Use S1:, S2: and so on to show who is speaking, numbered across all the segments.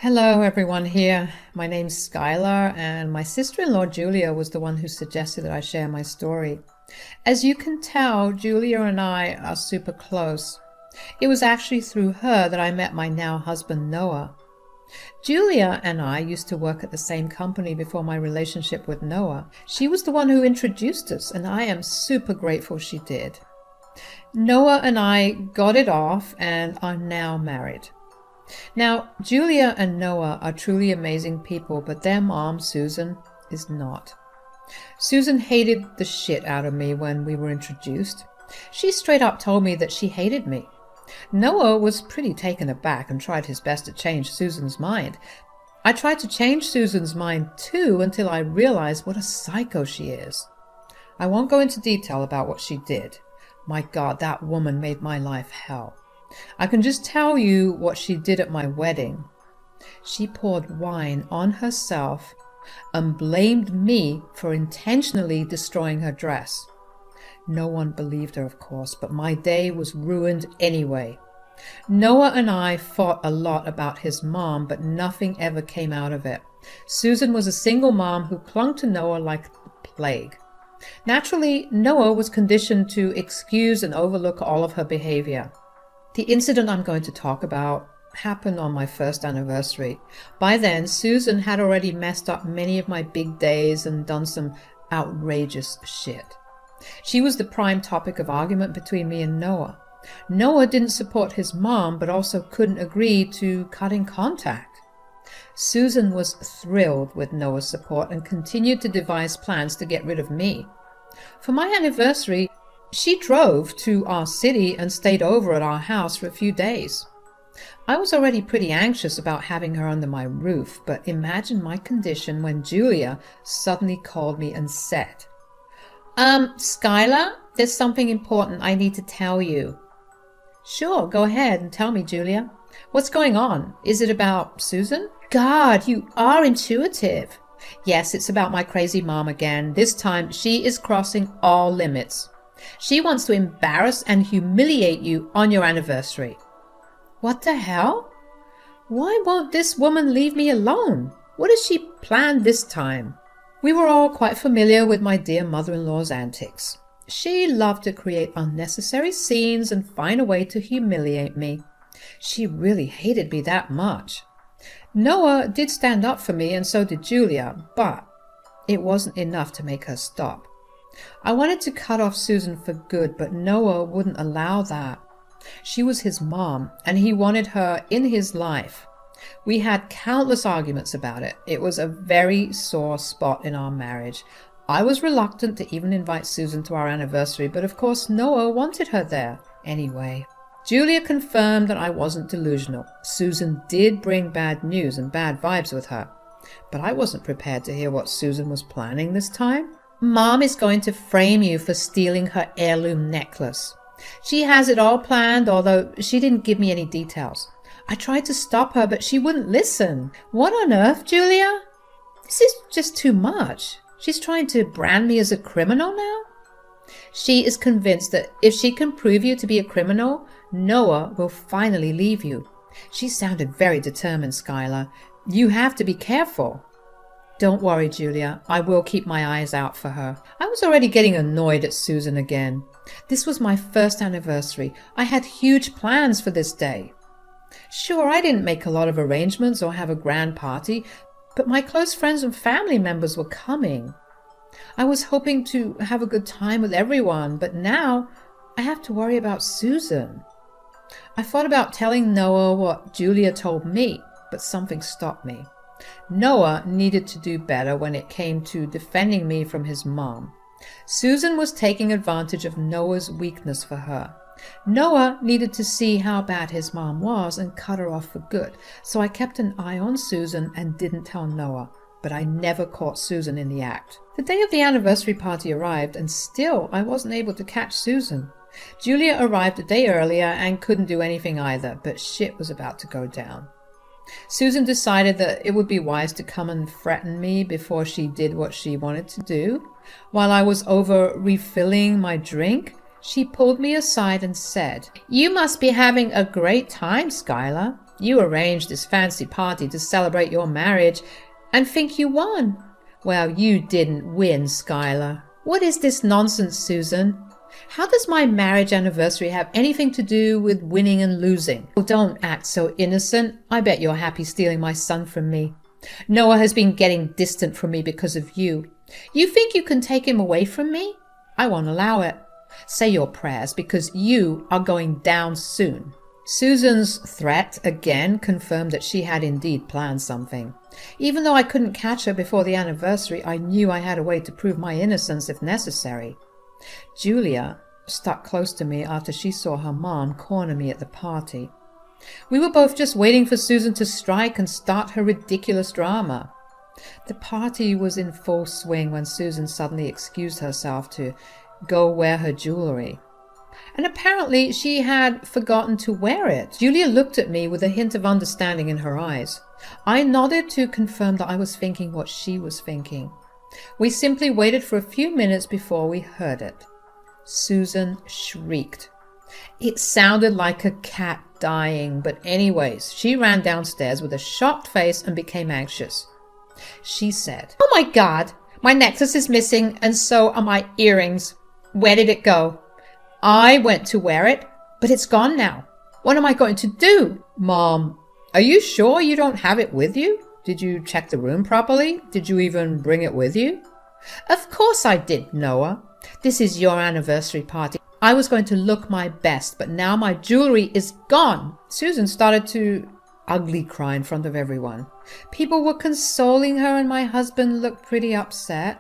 S1: Hello, everyone here. My name's Skylar, and my sister-in-law Julia was the one who suggested that I share my story. As you can tell, Julia and I are super close. It was actually through her that I met my now husband Noah. Julia and I used to work at the same company before my relationship with Noah. She was the one who introduced us, and I am super grateful she did. Noah and I got it off and are now married. Now, Julia and Noah are truly amazing people, but their mom, Susan, is not. Susan hated the shit out of me when we were introduced. She straight up told me that she hated me. Noah was pretty taken aback and tried his best to change Susan's mind. I tried to change Susan's mind too until I realized what a psycho she is. I won't go into detail about what she did. My God, that woman made my life hell. I can just tell you what she did at my wedding. She poured wine on herself and blamed me for intentionally destroying her dress. No one believed her, of course, but my day was ruined anyway. Noah and I fought a lot about his mom, but nothing ever came out of it. Susan was a single mom who clung to Noah like the plague. Naturally, Noah was conditioned to excuse and overlook all of her behavior. The incident I'm going to talk about happened on my first anniversary. By then, Susan had already messed up many of my big days and done some outrageous shit. She was the prime topic of argument between me and Noah. Noah didn't support his mom, but also couldn't agree to cutting contact. Susan was thrilled with Noah's support and continued to devise plans to get rid of me. For my anniversary, she drove to our city and stayed over at our house for a few days. I was already pretty anxious about having her under my roof, but imagine my condition when Julia suddenly called me and said, Skylar, there's something important I need to tell you. Sure, go ahead and tell me, Julia. What's going on? Is it about Susan? God, you are intuitive. Yes, it's about my crazy mom again. This time she is crossing all limits. She wants to embarrass and humiliate you on your anniversary. What the hell? Why won't this woman leave me alone? What has she planned this time? We were all quite familiar with my dear mother-in-law's antics. She loved to create unnecessary scenes and find a way to humiliate me. She really hated me that much. Noah did stand up for me, and so did Julia, but it wasn't enough to make her stop. I wanted to cut off Susan for good, but Noah wouldn't allow that. She was his mom, and he wanted her in his life. We had countless arguments about it. It was a very sore spot in our marriage. I was reluctant to even invite Susan to our anniversary, but of course Noah wanted her there. Anyway, Julia confirmed that I wasn't delusional. Susan did bring bad news and bad vibes with her, but I wasn't prepared to hear what Susan was planning this time. Mom is going to frame you for stealing her heirloom necklace. She has it all planned, although she didn't give me any details. I tried to stop her, but she wouldn't listen. What on earth, Julia? This is just too much. She's trying to brand me as a criminal now? She is convinced that if she can prove you to be a criminal, Noah will finally leave you. She sounded very determined, Skylar. You have to be careful. Don't worry, Julia. I will keep my eyes out for her. I was already getting annoyed at Susan again. This was my first anniversary. I had huge plans for this day. Sure, I didn't make a lot of arrangements or have a grand party, but my close friends and family members were coming. I was hoping to have a good time with everyone, but now I have to worry about Susan. I thought about telling Noah what Julia told me, but something stopped me. Noah needed to do better when it came to defending me from his mom. Susan was taking advantage of Noah's weakness for her. Noah needed to see how bad his mom was and cut her off for good, so I kept an eye on Susan and didn't tell Noah, but I never caught Susan in the act. The day of the anniversary party arrived, and still I wasn't able to catch Susan. Julia arrived a day earlier and couldn't do anything either, but shit was about to go down. Susan decided that it would be wise to come and threaten me before she did what she wanted to do. While I was over refilling my drink, She pulled me aside and said, "You must be having a great time, Skylar. You arranged this fancy party to celebrate your marriage and think you won. Well, you didn't win, Skylar. What is this nonsense, Susan? How does my marriage anniversary have anything to do with winning and losing? Oh, don't act so innocent. I bet you're happy stealing my son from me. Noah has been getting distant from me because of you. You think you can take him away from me? I won't allow it. Say your prayers, because you are going down soon." Susan's threat again confirmed that she had indeed planned something. Even though I couldn't catch her before the anniversary, I knew I had a way to prove my innocence if necessary. Julia stuck close to me after she saw her mom corner me at the party. We were both just waiting for Susan to strike and start her ridiculous drama. The party was in full swing when Susan suddenly excused herself to go wear her jewelry. And apparently she had forgotten to wear it. Julia looked at me with a hint of understanding in her eyes. I nodded to confirm that I was thinking what she was thinking. We simply waited for a few minutes before we heard it. Susan shrieked. It sounded like a cat dying, but anyways, she ran downstairs with a shocked face and became anxious. She said, "Oh my God, my necklace is missing and so are my earrings. Where did it go? I went to wear it, but it's gone now. What am I going to do?" "Mom, are you sure you don't have it with you? Did you check the room properly? Did you even bring it with you?" "Of course I did, Noah. This is your anniversary party. I was going to look my best, but now my jewelry is gone." Susan started to ugly cry in front of everyone. People were consoling her and my husband looked pretty upset.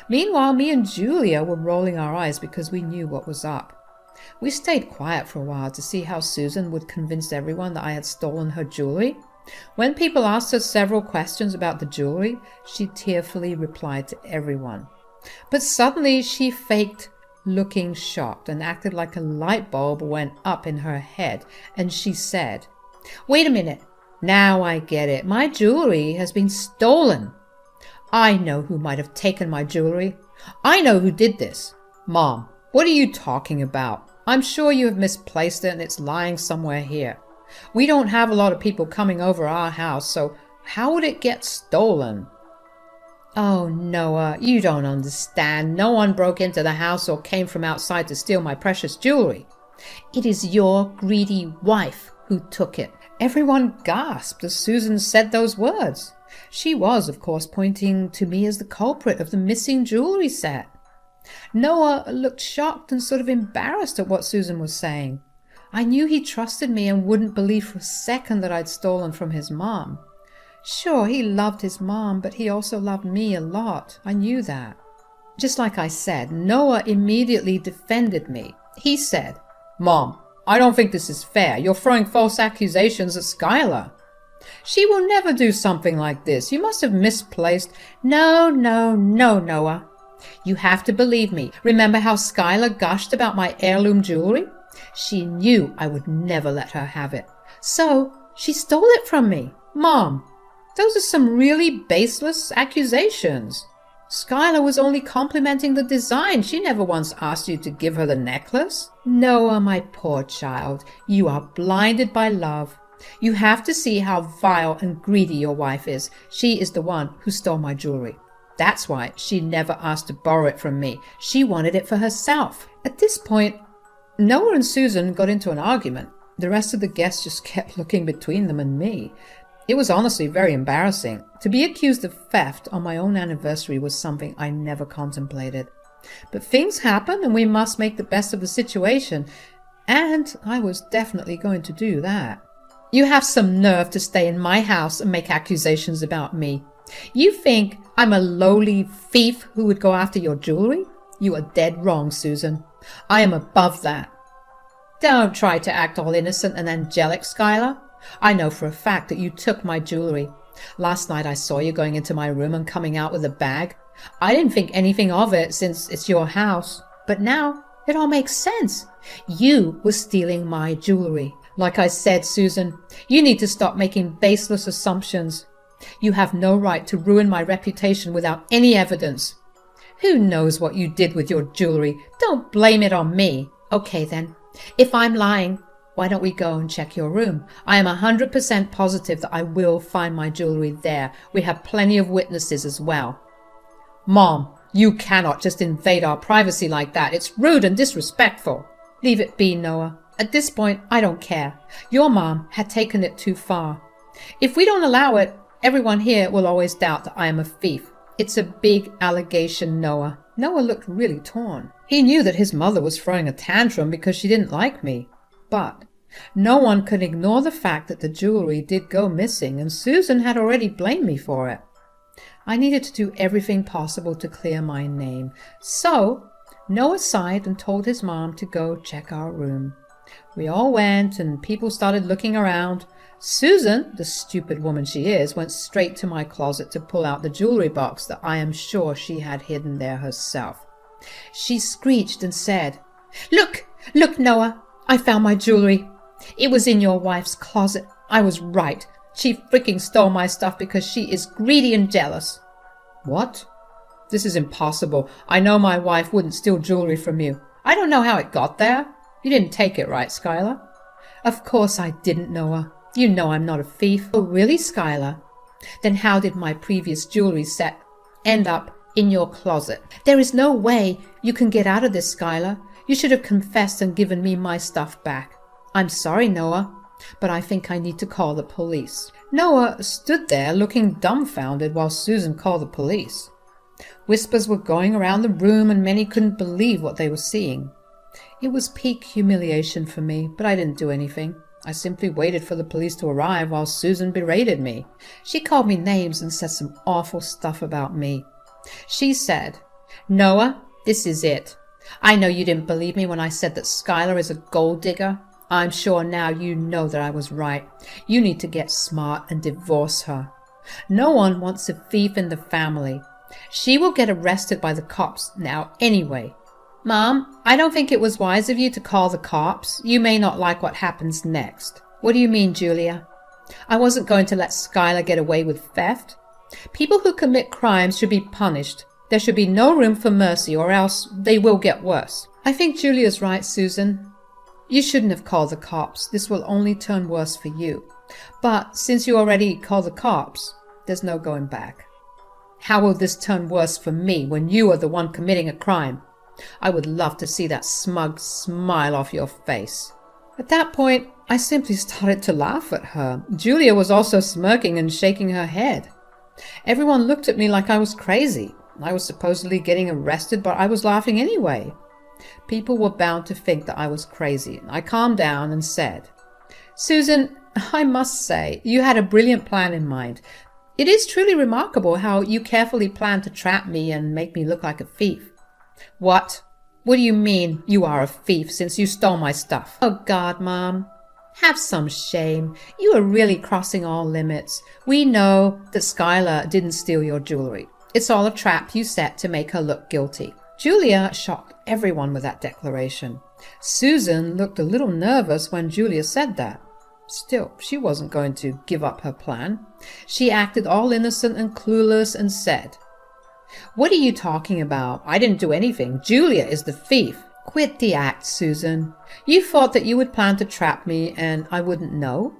S1: Meanwhile, me and Julia were rolling our eyes because we knew what was up. We stayed quiet for a while to see how Susan would convince everyone that I had stolen her jewelry. When people asked her several questions about the jewelry, she tearfully replied to everyone. But suddenly she faked looking shocked and acted like a light bulb went up in her head, and she said, "Wait a minute. Now I get it. My jewelry has been stolen. I know who might have taken my jewelry. I know who did this." "Mom, what are you talking about? I'm sure you have misplaced it and it's lying somewhere here. We don't have a lot of people coming over our house, so how would it get stolen?" "Oh, Noah, you don't understand. No one broke into the house or came from outside to steal my precious jewelry. It is your greedy wife who took it." Everyone gasped as Susan said those words. She was, of course, pointing to me as the culprit of the missing jewelry set. Noah looked shocked and sort of embarrassed at what Susan was saying. I knew he trusted me and wouldn't believe for a second that I'd stolen from his mom. Sure, he loved his mom, but he also loved me a lot. I knew that. Just like I said, Noah immediately defended me. He said, "Mom, I don't think this is fair. You're throwing false accusations at Skylar. She will never do something like this. You must have misplaced." No, Noah. You have to believe me. Remember how Skylar gushed about my heirloom jewelry? She knew I would never let her have it. So she stole it from me. Mom, those are some really baseless accusations. Skylar was only complimenting the design. She never once asked you to give her the necklace. Noah, my poor child, you are blinded by love. You have to see how vile and greedy your wife is. She is the one who stole my jewelry. That's why she never asked to borrow it from me. She wanted it for herself. At this point, Noah and Susan got into an argument. The rest of the guests just kept looking between them and me. It was honestly very embarrassing. To be accused of theft on my own anniversary was something I never contemplated. But things happen and we must make the best of the situation. And I was definitely going to do that. You have some nerve to stay in my house and make accusations about me. You think I'm a lowly thief who would go after your jewelry? You are dead wrong, Susan. I am above that. Don't try to act all innocent and angelic, Skylar. I know for a fact that you took my jewelry. Last night I saw you going into my room and coming out with a bag. I didn't think anything of it since it's your house. But now it all makes sense. You were stealing my jewelry. Like I said, Susan, you need to stop making baseless assumptions. You have no right to ruin my reputation without any evidence. Who knows what you did with your jewelry? Don't blame it on me. Okay then. If I'm lying, why don't we go and check your room? I am 100% positive that I will find my jewelry there. We have plenty of witnesses as well. Mom, you cannot just invade our privacy like that. It's rude and disrespectful. Leave it be, Noah. At this point, I don't care. Your mom had taken it too far. If we don't allow it, everyone here will always doubt that I am a thief. It's a big allegation, Noah. Noah looked really torn. He knew that his mother was throwing a tantrum because she didn't like me. But no one could ignore the fact that the jewelry did go missing, and Susan had already blamed me for it. I needed to do everything possible to clear my name. So Noah sighed and told his mom to go check our room. We all went, and people started looking around. Susan, the stupid woman she is, went straight to my closet to pull out the jewelry box that I am sure she had hidden there herself. She screeched and said, Look, Noah, I found my jewelry. It was in your wife's closet. I was right. She freaking stole my stuff because she is greedy and jealous." "What? This is impossible. I know my wife wouldn't steal jewelry from you. I don't know how it got there. You didn't take it, right, Skylar?" "Of course I didn't, Noah. You know I'm not a thief." "Oh, really, Skylar? Then how did my previous jewelry set end up in your closet?" "There is no way you can get out of this, Skylar. You should have confessed and given me my stuff back." "I'm sorry, Noah, but I think I need to call the police." Noah stood there looking dumbfounded while Susan called the police. Whispers were going around the room and many couldn't believe what they were seeing. It was peak humiliation for me, but I didn't do anything. I simply waited for the police to arrive while Susan berated me. She called me names and said some awful stuff about me. She said, "Noah, this is it. I know you didn't believe me when I said that Skylar is a gold digger. I'm sure now you know that I was right. You need to get smart and divorce her. No one wants a thief in the family. She will get arrested by the cops now anyway." "Mom, I don't think it was wise of you to call the cops. You may not like what happens next." "What do you mean, Julia?" "I wasn't going to let Skylar get away with theft. People who commit crimes should be punished. There should be no room for mercy, or else they will get worse." "I think Julia's right, Susan. You shouldn't have called the cops. This will only turn worse for you. But since you already called the cops, there's no going back." "How will this turn worse for me when you are the one committing a crime? I would love to see that smug smile off your face." At that point, I simply started to laugh at her. Julia was also smirking and shaking her head. Everyone looked at me like I was crazy. I was supposedly getting arrested, but I was laughing anyway. People were bound to think that I was crazy. I calmed down and said, "Susan, I must say, you had a brilliant plan in mind. It is truly remarkable how you carefully planned to trap me and make me look like a thief." "What? What do you mean you are a thief since you stole my stuff?" "Oh God, Mom. Have some shame. You are really crossing all limits. We know that Skylar didn't steal your jewelry. It's all a trap you set to make her look guilty." Julia shocked everyone with that declaration. Susan looked a little nervous when Julia said that. Still, she wasn't going to give up her plan. She acted all innocent and clueless and said, "What are you talking about? I didn't do anything. Julia is the thief." "Quit the act, Susan. You thought that you would plan to trap me and I wouldn't know?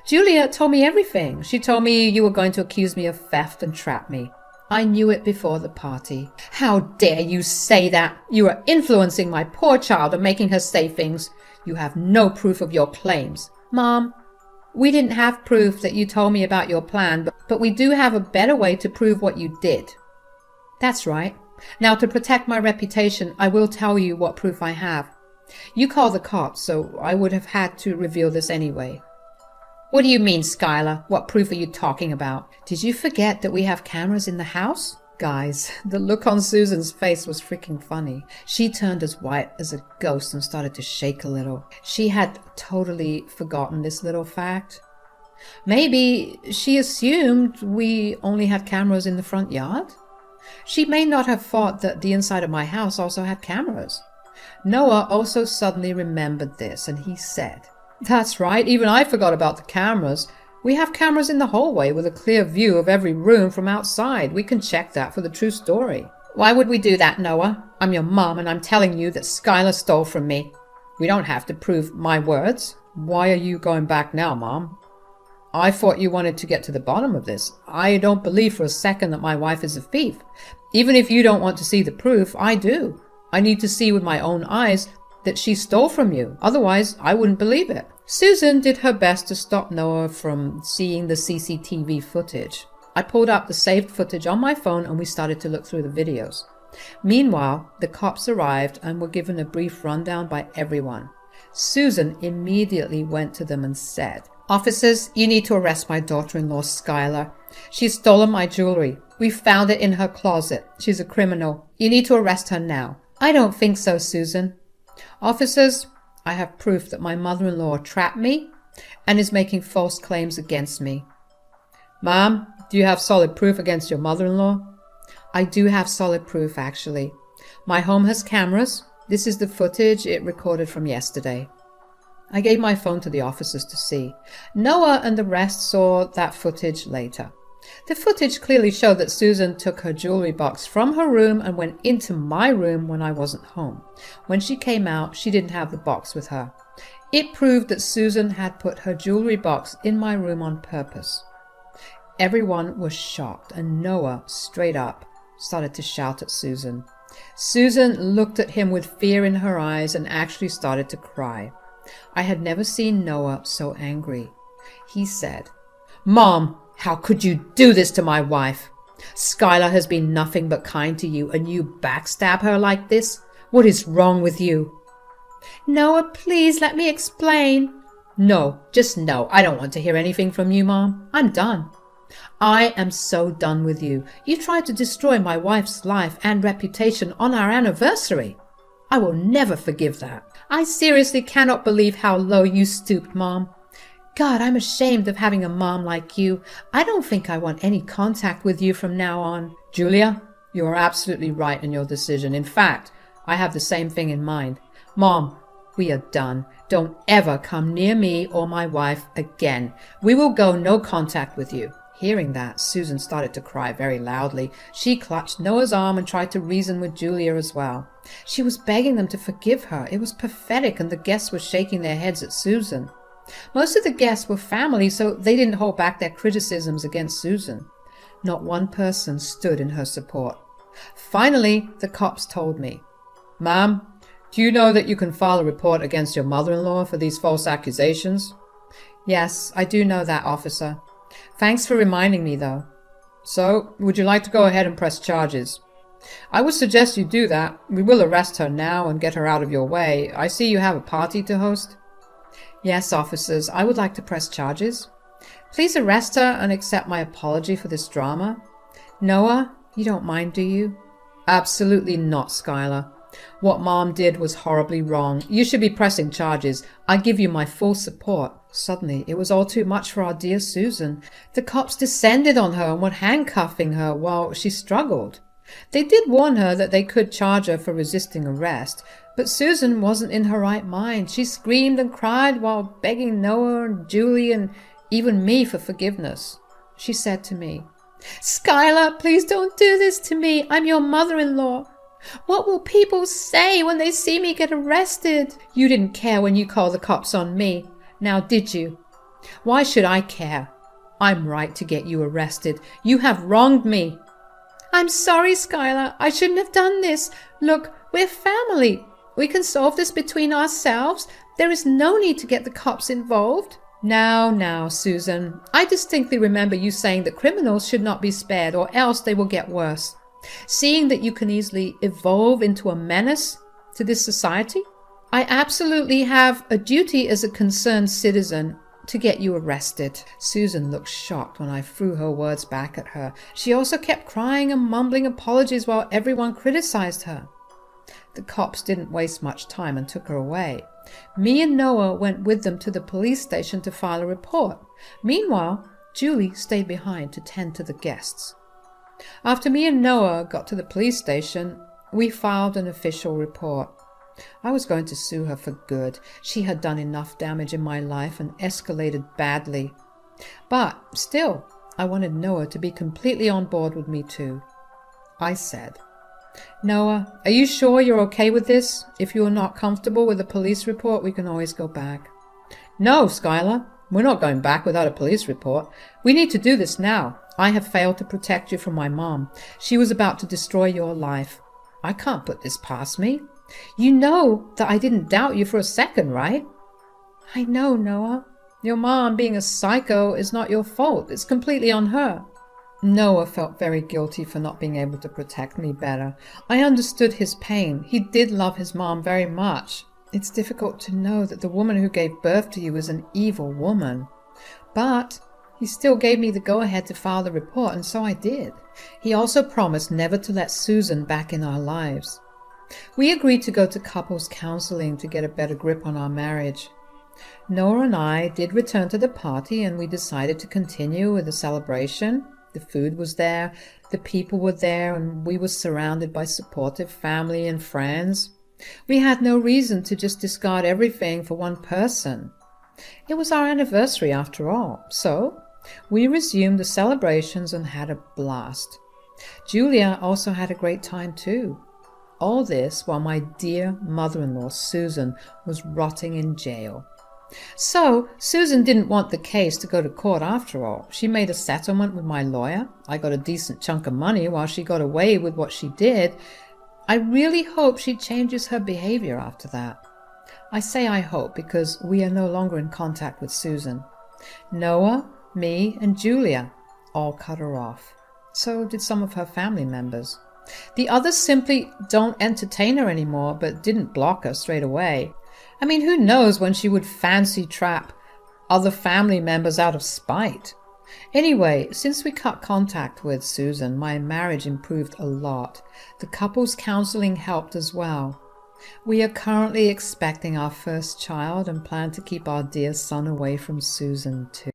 S1: Julia told me everything. She told me you were going to accuse me of theft and trap me. I knew it before the party." "How dare you say that? You are influencing my poor child and making her say things. You have no proof of your claims." "Mom, we didn't have proof that you told me about your plan, but we do have a better way to prove what you did." "That's right. Now, to protect my reputation, I will tell you what proof I have. You called the cops, so I would have had to reveal this anyway." "What do you mean, Skylar? What proof are you talking about?" "Did you forget that we have cameras in the house?" Guys, the look on Susan's face was freaking funny. She turned as white as a ghost and started to shake a little. She had totally forgotten this little fact. Maybe she assumed we only had cameras in the front yard? She may not have thought that the inside of my house also had cameras. Noah also suddenly remembered this, and he said, "That's right, even I forgot about the cameras. We have cameras in the hallway with a clear view of every room from outside. We can check that for the true story." "Why would we do that, Noah? I'm your mom, and I'm telling you that Skylar stole from me." We don't have to prove my words. Why are you going back now, Mom? I thought you wanted to get to the bottom of this. I don't believe for a second that my wife is a thief. Even if you don't want to see the proof, I do. I need to see with my own eyes that she stole from you. Otherwise, I wouldn't believe it. Susan did her best to stop Noah from seeing the CCTV footage. I pulled up the saved footage on my phone and we started to look through the videos. Meanwhile, the cops arrived and were given a brief rundown by everyone. Susan immediately went to them and said, "Officers, you need to arrest my daughter-in-law, Skylar. She's stolen my jewelry. We found it in her closet. She's a criminal. You need to arrest her now." "I don't think so, Susan." "Officers, I have proof that my mother-in-law trapped me and is making false claims against me." "Ma'am, do you have solid proof against your mother-in-law?" "I do have solid proof, actually. My home has cameras. This is the footage it recorded from yesterday." I gave my phone to the officers to see. Noah and the rest saw that footage later. The footage clearly showed that Susan took her jewelry box from her room and went into my room when I wasn't home. When she came out, she didn't have the box with her. It proved that Susan had put her jewelry box in my room on purpose. Everyone was shocked, and Noah, straight up, started to shout at Susan. Susan looked at him with fear in her eyes and actually started to cry. I had never seen Noah so angry. He said, "Mom, how could you do this to my wife? Skylar has been nothing but kind to you, and you backstab her like this? What is wrong with you?" "Noah, please let me explain." "No, just no. I don't want to hear anything from you, Mom. I'm done. I am so done with you. You tried to destroy my wife's life and reputation on our anniversary. I will never forgive that. I seriously cannot believe how low you stooped, Mom. God, I'm ashamed of having a mom like you. I don't think I want any contact with you from now on." "Julia, you are absolutely right in your decision. In fact, I have the same thing in mind. Mom, we are done. Don't ever come near me or my wife again. We will go no contact with you." Hearing that, Susan started to cry very loudly. She clutched Noah's arm and tried to reason with Julia as well. She was begging them to forgive her. It was pathetic, and the guests were shaking their heads at Susan. Most of the guests were family, so they didn't hold back their criticisms against Susan. Not one person stood in her support. Finally, the cops told me, "Ma'am, do you know that you can file a report against your mother-in-law for these false accusations?" "Yes, I do know that, officer. Thanks for reminding me, though." "So, would you like to go ahead and press charges?" "I would suggest you do that. We will arrest her now and get her out of your way. I see you have a party to host." "Yes, officers, I would like to press charges. Please arrest her and accept my apology for this drama. Noah, you don't mind, do you?" "Absolutely not, Skylar. What Mom did was horribly wrong. You should be pressing charges. I give you my full support." Suddenly, it was all too much for our dear Susan. The cops descended on her and were handcuffing her while she struggled. They did warn her that they could charge her for resisting arrest, but Susan wasn't in her right mind. She screamed and cried while begging Noah and Julie and even me for forgiveness. She said to me, "Skylar, please don't do this to me. I'm your mother-in-law. What will people say when they see me get arrested?" "You didn't care when you called the cops on me. Now, did you?" "Why should I care? I'm right to get you arrested. You have wronged me." "I'm sorry, Skylar. I shouldn't have done this. Look, we're family. We can solve this between ourselves. There is no need to get the cops involved." Now, Susan. I distinctly remember you saying that criminals should not be spared, or else they will get worse. Seeing that you can easily evolve into a menace to this society, I absolutely have a duty as a concerned citizen to get you arrested." Susan looked shocked when I threw her words back at her. She also kept crying and mumbling apologies while everyone criticized her. The cops didn't waste much time and took her away. Me and Noah went with them to the police station to file a report. Meanwhile, Julie stayed behind to tend to the guests. After me and Noah got to the police station, we filed an official report. I was going to sue her for good. She had done enough damage in my life and escalated badly. But still, I wanted Noah to be completely on board with me too. I said, Noah, are you sure you're okay with this? If you are not comfortable with a police report, we can always go back. No, Skylar, we're not going back without a police report. We need to do this now. I have failed to protect you from my mom. She was about to destroy your life. I can't put this past me. You know that I didn't doubt you for a second, right? I know, Noah. Your mom being a psycho is not your fault. It's completely on her. Noah felt very guilty for not being able to protect me better. I understood his pain. He did love his mom very much. It's difficult to know that the woman who gave birth to you is an evil woman. But he still gave me the go-ahead to file the report, and so I did. He also promised never to let Susan back in our lives. We agreed to go to couples counseling to get a better grip on our marriage. Noah and I did return to the party, and we decided to continue with the celebration. The food was there, the people were there, and we were surrounded by supportive family and friends. We had no reason to just discard everything for one person. It was our anniversary after all, so we resumed the celebrations and had a blast. Julia also had a great time too. All this while my dear mother-in-law Susan was rotting in jail. So Susan didn't want the case to go to court after all. She made a settlement with my lawyer. I got a decent chunk of money while she got away with what she did. I really hope she changes her behavior after that. I say I hope because we are no longer in contact with Susan. Noah, me, and Julia all cut her off. So did some of her family members. The others simply don't entertain her anymore, but didn't block her straight away. I mean, who knows when she would fancy trap other family members out of spite. Anyway, since we cut contact with Susan, my marriage improved a lot. The couples counseling helped as well. We are currently expecting our first child and plan to keep our dear son away from Susan too.